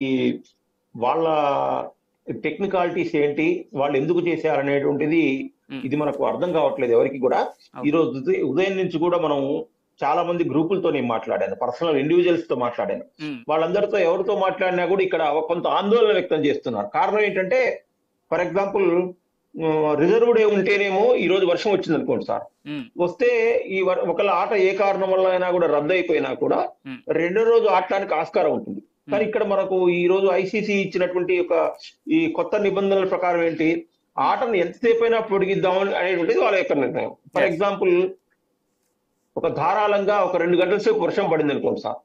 ఈ వాళ్ళ టెక్నికాలిటీస్ ఏంటి, వాళ్ళు ఎందుకు చేశారనేటువంటిది ఇది మనకు అర్థం కావట్లేదు ఎవరికి కూడా. ఈ రోజు ఉదయం నుంచి కూడా మనం చాలా మంది గ్రూపులతో నేను మాట్లాడాను, పర్సనల్ ఇండివిజువల్స్ తో మాట్లాడాను. వాళ్ళందరితో ఎవరితో మాట్లాడినా కూడా ఇక్కడ కొంత ఆందోళన వ్యక్తం చేస్తున్నారు. కారణం ఏంటంటే, ఫర్ ఎగ్జాంపుల్ రిజర్వ్డ్ ఉంటేనేమో ఈ రోజు వర్షం వచ్చింది అనుకోండి సార్, వస్తే ఈ ఒకవేళ ఆట ఏ కారణం వల్ల అయినా కూడా రద్దు అయిపోయినా కూడా రెండో రోజు ఆడటానికి ఆస్కారం ఉంటుంది. కానీ ఇక్కడ మనకు ఈ రోజు ఐసీసీ ఇచ్చినటువంటి ఈ కొత్త నిబంధనల ప్రకారం ఏంటి, ఆటను ఎంతసేపు అయినా పొడిగిద్దాం అనేటువంటిది వాళ్ళ యొక్క నిర్ణయం. ఫర్ ఎగ్జాంపుల్ ఒక ధారాళంగా ఒక 2 గంటల సేపు వర్షం పడింది అనుకోండి సార్,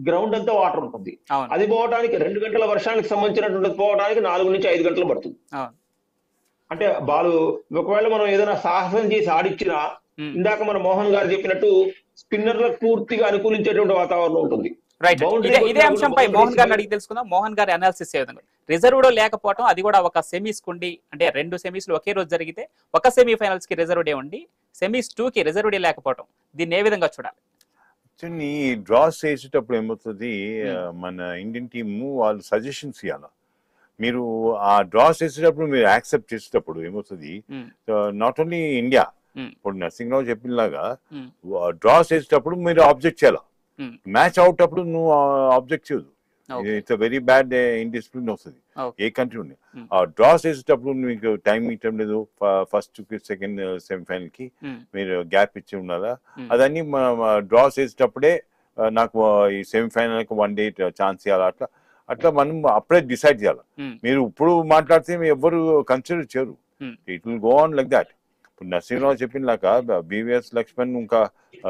గ్రౌండ్ అంతా వాటర్ ఉంటుంది. అది పోవడానికి 2 గంటల వర్షానికి సంబంధించినటువంటి పోవడానికి 4 నుంచి 5 గంటలు పడుతుంది. అంటే బాలు ఒకవేళ మనం ఏదైనా సాహసం చేసి ఆడిచ్చినా, ఇందాక మన మోహన్ గారు చెప్పినట్టు స్పిన్నర్లకు పూర్తిగా అనుకూలించేటువంటి వాతావరణం ఉంటుంది. రైట్, ఇదే అంశంపై మోహన్ గారిని అడిగి తెలుసుకుందాం. మోహన్ గారి అనాలిసిస్ ఏ విధంగా, రిజర్వ్డ్ లేకపోవడం, అది కూడా ఒక సెమీస్ కుండి, అంటే 2 సెమీస్ ఒకే రోజు జరిగితే ఒక సెమీఫైనల్స్ కి రిజర్వ్డ్ ఉండి సెమీస్ 2 కి రిజర్వ్డ్ లేకపోవడం, దీన్ని ఏ విధంగా చూడాలి? ఈ డ్రాస్ చేసేటప్పుడు ఏమవుతుంది, మన ఇండియన్ టీమ్ వాళ్ళు సజెషన్స్ ఇవ్వాలి. మీరు ఆ డ్రాస్ చేసేటప్పుడు మీరు యాక్సెప్ట్ చేసేటప్పుడు ఏమవుతుంది, నాట్ ఓన్లీ ఇండియా, ఇప్పుడు నరసింహరావు చెప్పినలాగా డ్రాస్ చేసేటప్పుడు మీరు ఆబ్జెక్ట్ చేయాలి. మ్యాచ్ అవుట్ అప్పుడు నువ్వు ఆబ్జెక్ట్ చేయదు. ఇట్స్ వెరీ బ్యాడ్ ఇండిసిప్లిన్ వస్తుంది ఏ కంట్రీ ఉంది. ఆ డ్రాస్ చేసేటప్పుడు మీకు టైం ఇవ్వడం లేదు, ఫస్ట్ కి సెకండ్ సెమీఫైనల్ కి మీరు గ్యాప్ ఇచ్చి ఉన్నారా, అదన్నీ డ్రాస్ చేసేటప్పుడే నాకు ఈ సెమీఫైనల్ కి 1 డే ఛాన్స్ ఇవ్వాలి. అట్లా మనం అప్పుడే డిసైడ్ చేయాలి. మీరు ఇప్పుడు మాట్లాడితే ఎవరు కన్సిడర్ చేయరు. It will go on like that. ఇప్పుడు నరసింహరావు చెప్పినలాగా బీవీఎస్ లక్ష్మణ్ ఇంకా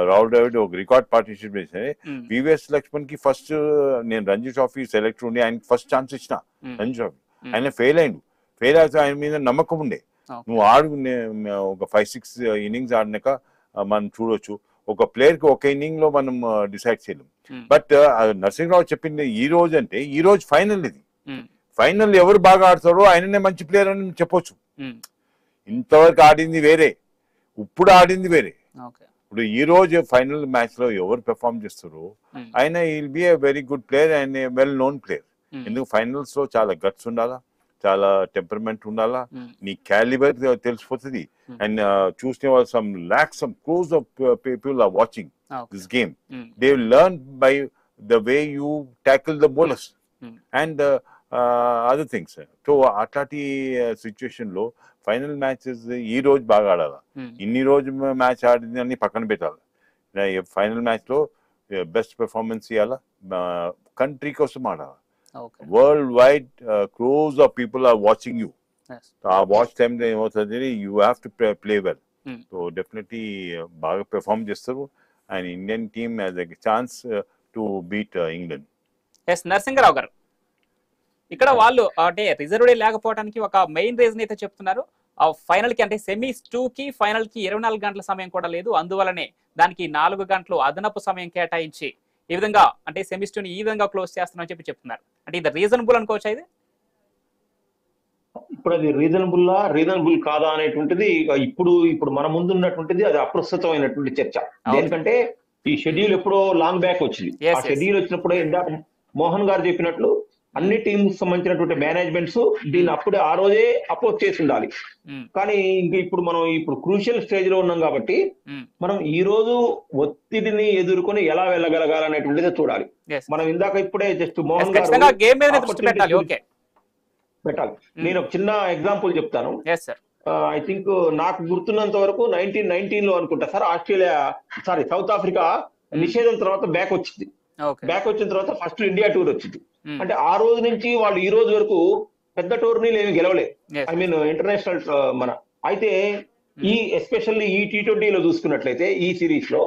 రాహుల్ ద్రావిడ్ ఒక రికార్డ్ పార్టిసిపేట్ చేస్తే, బీవీఎస్ లక్ష్మణ్ కి ఫస్ట్ నేను రంజీ ట్రోఫీ సెలెక్ట్ ఉండి ఆయనకి ఫస్ట్ ఛాన్స్ ఇచ్చిన రంజీ ట్రోఫీ, ఆయన ఫెయిల్ అయిండు. ఫెయిల్ అయితే ఆయన మీద నమ్మకం ఉండే, నువ్వు ఆడు ఒక 5-6 ఇన్నింగ్స్ ఆడినాక మనం చూడొచ్చు. ఒక ప్లేయర్ కి ఒక ఇన్నింగ్ లో మనం డిసైడ్ చేయలేం. బట్ నరసింహరావు చెప్పింది ఈ రోజు అంటే, ఈ రోజు ఫైనల్, ఇది ఫైనల్ ఎవరు బాగా ఆడతారో ఆయననే మంచి ప్లేయర్ అని చెప్పొచ్చు. ఇంతవరకు ఆడింది వేరే, ఇప్పుడు ఆడింది వేరే. ఇప్పుడు ఈ రోజు ఫైనల్ మ్యాచ్ లో ఎవరు పెర్ఫార్మ్ చేస్తారో ఆయన will be a very good player and well known player. ఎందుకు ఫైనల్స్ లో చాలా గట్స్ ఉండాలా, చాలా టెంపర్మెంట్ ఉండాలా, నీ క్యాలిబర్ తెలిసిపోతుంది. అండ్ చూసిన వాళ్ళు some crowds of people are watching this game. They will learn by the way you tackle the bowlers and other things. So అట్లాంటి సిచ్యువేషన్ లో ఫైనల్ మ్యాచెస్ ఈ రోజు బాగా ఆడాలి. ఇన్ని రోజు మ్యాచ్ ఆడింది అన్ని పక్కన పెట్టాలి. ఫైనల్ మ్యాచ్ లో బెస్ట్ పెర్ఫార్మెన్స్ ఇవ్వాలా, కంట్రీ కోసం ఆడాలి. World wide crowds of people are watching you. ఆ వాచ్ టైమ్ లో ఏమవుతుంది, you have to play well. So definitely బాగా పెర్ఫార్మ్ చేస్తారు and Indian team has a chance to beat England. Narasimha Rao గారు, ఇక్కడ వాళ్ళు అంటే రిజర్వ్డ్ లేకపోవడానికి ఒక మెయిన్ రీజన్ అయితే చెప్తున్నారు, ఫైనల్ కి అంటే సెమీస్ 2 కి ఫైనల్ కి 24 గంటల సమయం కూడా లేదు, అందువలనే దానికి 4 గంటలు అదనపు సమయం కేటాయించి ఈ విధంగా అంటే సెమీస్ 2 ని ఈ విధంగా క్లోజ్ చేస్తున్నారని చెప్తున్నారు. అంటే ఇది రీజనబుల్ అనుకోవచ్చా? ఇది ఇప్పుడు అది రీజనబుల్ కాదా అనేటువంటిది ఇప్పుడు మన ముందు ఉన్నటువంటిది అది అప్రస్తుతమైనటువంటి చర్చ. ఎందుకంటే ఈ షెడ్యూల్ ఎప్పుడో లాంగ్ బ్యాక్ వచ్చింది. ఆ షెడ్యూల్ వచ్చినప్పుడే ఇందాక మోహన్ గారు చెప్పినట్లు అన్ని టీమ్స్ సంబంధించినటువంటి మేనేజ్మెంట్స్ దీన్ని అప్పుడే ఆ రోజే అపోజ్ చేసి ఉండాలి. కానీ మనం క్రూషియల్ స్టేజ్ లో ఉన్నాం కాబట్టి మనం ఈ రోజు ఒత్తిడిని ఎదుర్కొని ఎలా వెళ్ళగలగాలనేటువంటిది చూడాలి. మనం ఇందాక ఇప్పుడే జస్ట్ మోహన్ గారు పెట్టాలి. నేను ఒక చిన్న ఎగ్జాంపుల్ చెప్తాను. ఐ థింక్ నాకు గుర్తున్నంత వరకు 1919 లో అనుకుంటా సార్, సౌత్ ఆఫ్రికా నిషేధం తర్వాత బ్యాక్ వచ్చింది. బ్యాక్ వచ్చిన తర్వాత ఫస్ట్ ఇండియా టూర్ వచ్చింది. అంటే ఆ రోజు నుంచి వాళ్ళు ఈ రోజు వరకు పెద్ద టోర్నీలు ఏమి గెలవలేదు. ఐ మీన్ ఇంటర్నేషనల్ అయితే ఎస్పెషల్లీ ఈ T20 లో చూసుకున్నట్లయితే ఈ సిరీస్ లో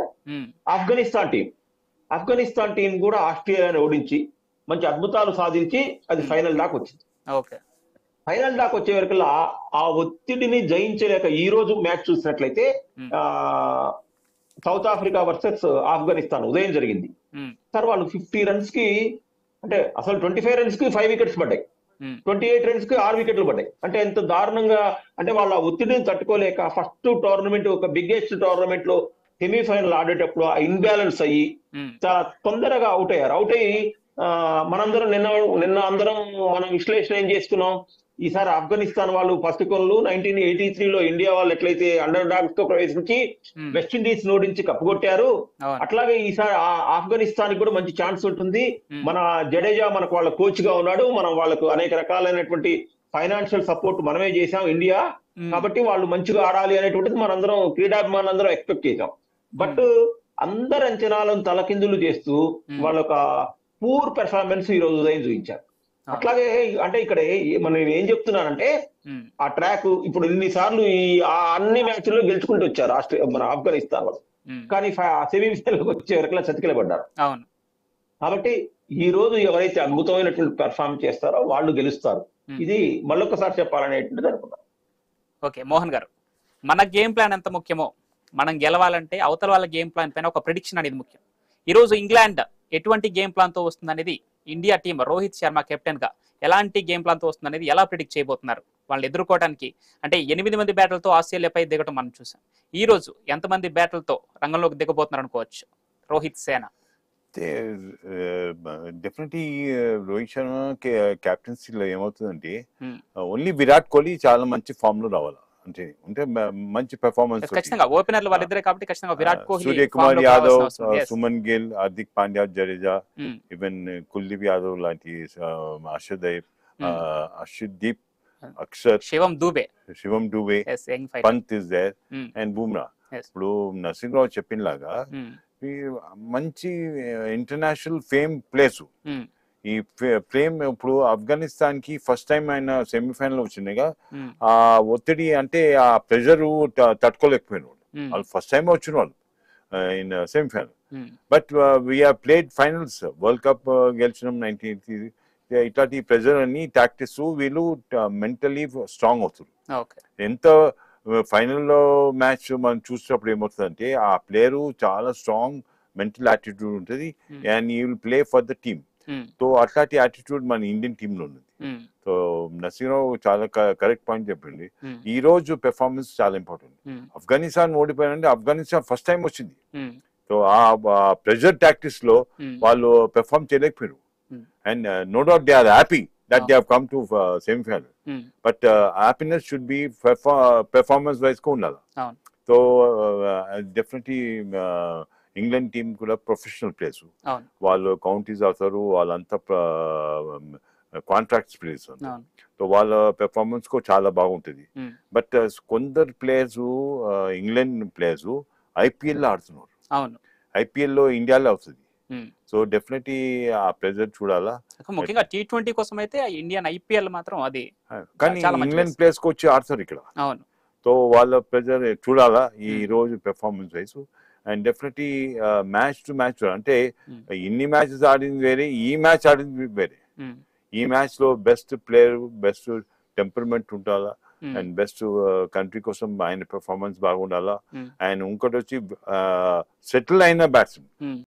ఆఫ్ఘనిస్తాన్ టీం కూడా ఆస్ట్రేలియాని ఓడించి మంచి అద్భుతాలు సాధించి అది ఫైనల్ దాకా వచ్చింది. ఫైనల్ దాకా వచ్చే వరకల్లా ఆ ఒత్తిడిని జయించలేక ఈ రోజు మ్యాచ్ చూసినట్లయితే సౌత్ ఆఫ్రికా వర్సెస్ ఆఫ్ఘనిస్తాన్ ఉదయం జరిగింది. సార్ వాళ్ళు 50 రన్స్ కి, అంటే అసలు 25 రన్స్ కి 5 వికెట్స్ పడ్డాయి, 28 రన్స్ కి 6 వికెట్లు పడ్డాయి. అంటే ఎంత దారుణంగా, అంటే వాళ్ళ ఒత్తిడిని తట్టుకోలేక ఫస్ట్ టోర్నమెంట్, ఒక బిగ్గెస్ట్ టోర్నమెంట్ లో సెమీఫైనల్ ఆడేటప్పుడు ఆ ఇన్బ్యాలెన్స్ అయ్యి చాలా తొందరగా అవుట్ అయ్యి మనందరం నిన్న అందరం మనం విశ్లేషణ ఏం చేసుకున్నాం, ఈసారి ఆఫ్ఘనిస్తాన్ వాళ్ళు ఫస్ట్ కొనలు 1983లో ఇండియా వాళ్ళు ఎట్లయితే అండర్ డాగ్స్ తో ప్రవేశించి వెస్టిండీస్ నోడించి కప్పుకొట్టారు, అట్లాగే ఈసారి ఆఫ్ఘనిస్తాన్ కూడా మంచి ఛాన్స్ ఉంటుంది. మన జడేజా మనకు వాళ్ళ కోచ్ గా ఉన్నాడు, మనం వాళ్ళకు అనేక రకాలైనటువంటి ఫైనాన్షియల్ సపోర్ట్ మనమే చేసాం ఇండియా, కాబట్టి వాళ్ళు మంచిగా ఆడాలి అనేటువంటిది మనందరం క్రీడాభిమానులందరం ఎక్స్పెక్ట్ చేసాం. బట్ అందరి అంచనాలను తలకిందులు చేస్తూ వాళ్ళొక పూర్ పెర్ఫార్మెన్స్ ఈ రోజు ఉదయం చూపించారు. అట్లాగే అంటే ఇక్కడ మనం ఏం చెప్తున్నానంటే, ఆ ట్రాక్ ఇప్పుడు ఇన్నిసార్లు అన్ని మ్యాచ్ల్లో గెలుచుకుంటూ వచ్చారు మన ఆఫ్ఘనిస్తాన్ వాళ్ళు, కానీ సెమీఫైనల్ వచ్చే వరకు చతికిలబడ్డారు. కాబట్టి ఈ రోజు ఎవరైతే అద్భుతమైనటువంటి పెర్ఫార్మ్ చేస్తారో వాళ్ళు గెలుస్తారు. ఇది మళ్ళొకసారి చెప్పాలనేటువంటిది అనుకున్నాను. ఓకే మోహన్ గారు, మన గేమ్ ప్లాన్ ఎంత ముఖ్యమో, మనం గెలవాలంటే అవతల వాళ్ళ గేమ్ ప్లాన్ పైన ఒక ప్రిడిక్షన్ అనేది ముఖ్యం. ఈ రోజు ఇంగ్లాండ్ ఎటువంటి గేమ్ ప్లాన్ తో వస్తుంది అనేది, India team Rohit Sharma captain గా ఎలాంటి గేమ్ ప్లాన్ తో వస్తుంది అనేది ఎలా ప్రిడిక్ట్ చేయబోతున్నారు? వాళ్ళని ఎదుర్కోవడానికి అంటే 8 మంది బ్యాటర్లతో ఆస్ట్రేలియాపై దిగటం మనం చూసాం. ఈ రోజు ఎంతమంది బ్యాటర్లతో రంగంలోకి దిగబోతున్నారు అనుకోవచ్చు రోహిత్ సేన? డెఫినెట్లీ రోహిత్ శర్మ క్యాప్టెన్సీలో ఏమవుతుందంటే, ఓన్లీ విరాట్ కోహ్లీ చాలా మంచి ఫామ్ లో రావాలి, అంటే మంచి పెర్ఫార్మెన్స్. ఖచ్చితంగా ఓపెనర్లు వాళ్ళిద్దరే కాబట్టి ఖచ్చితంగా విరాట్ కోహ్లీ, సూర్యకుమార్ యాదవ్, సుమన్ గిల్, హార్దిక్ పాండ్యా, జడేజా, ఈవెన్ కుల్దీప్ యాదవ్ లాంటి, Arshdeep, Axar, Shivam Dube, Pant is there and Bumrah. ఇప్పుడు నరసింహరావు చెప్పినలాగా మంచి ఇంటర్నేషనల్ ఫేమ్ ప్లేస్. ఈ ఫేమ్ ఇప్పుడు ఆఫ్ఘనిస్తాన్ కి ఫస్ట్ టైం ఆయన సెమీఫైనల్ వచ్చిందిగా, ఆ ఒత్తిడి అంటే ఆ ప్రెషర్ తట్టుకోలేకపోయిన వాళ్ళు ఫస్ట్ టైం వచ్చిన వాళ్ళు in semifinal. But we are played finals, world cup గెలిచినాం 1980. ఇట్లాంటి ప్రెషర్ అన్ని టాక్టిక్స్ వీళ్ళు మెంటలీ స్ట్రాంగ్ అవుతారు. ఎంత ఫైనల్లో మ్యాచ్ మనం చూసినప్పుడు ఏమవుతుందంటే, ఆ ప్లేయరు చాలా స్ట్రాంగ్ మెంటల్ యాటిట్యూడ్ ఉంటుంది and you will play for the team. So అట్లాంటి యాటిట్యూడ్ మన ఇండియన్ టీమ్ లో ఉంది. సో నరసింహరావు చాలా కరెక్ట్ పాయింట్ చెప్పింది. ఈ రోజు పెర్ఫార్మెన్స్ చాలా ఇంపార్టెంట్. ఆఫ్ఘనిస్తాన్ ఓడిపోయారంటే ఆఫ్ఘనిస్తాన్ ఫస్ట్ టైం వచ్చింది, సో ఆ ప్రెషర్ టాక్టిక్స్ లో వాళ్ళు పెర్ఫార్మ్ చేయలేకపోయారు. And no doubt they are happy that they have come to semi-final. But happiness should be performance wise ko unnala. So definitely England team kuda professional players. Vallu counties avtaru, vallanta contracts players. So valla performance ko chaala baaguntadi. But kondaru players England players IPL lo adutunnaru. IPL lo India lo avutadi. So definitely ఆ pressure చూడాలా. ముఖ్యంగా T20 కోసం అయితే Indian IPL మాత్రం అది, కానీ England players కి వచ్చి ఆడతారు ఇక్కడ. అవును, సో వాళ్ళ ప్రెజర్ చూడాలా ఈ రోజు performance wise. And definitely match to match, అంటే ఇన్ని మ్యాచెస్ ఆడింది వేరే, ఈ మ్యాచ్ ఆడింది వేరే. ఈ మ్యాచ్ లో బెస్ట్ ప్లేయర్, బెస్ట్ టెంపర్మెంట్ ఉండాలా అండ్ బెస్ట్ కంట్రీ కోసం ఆయన పెర్ఫార్మెన్స్ బాగుండాలా. అండ్ ఇంకోటి వచ్చి సెటిల్ అయిన బ్యాట్స్మెన్.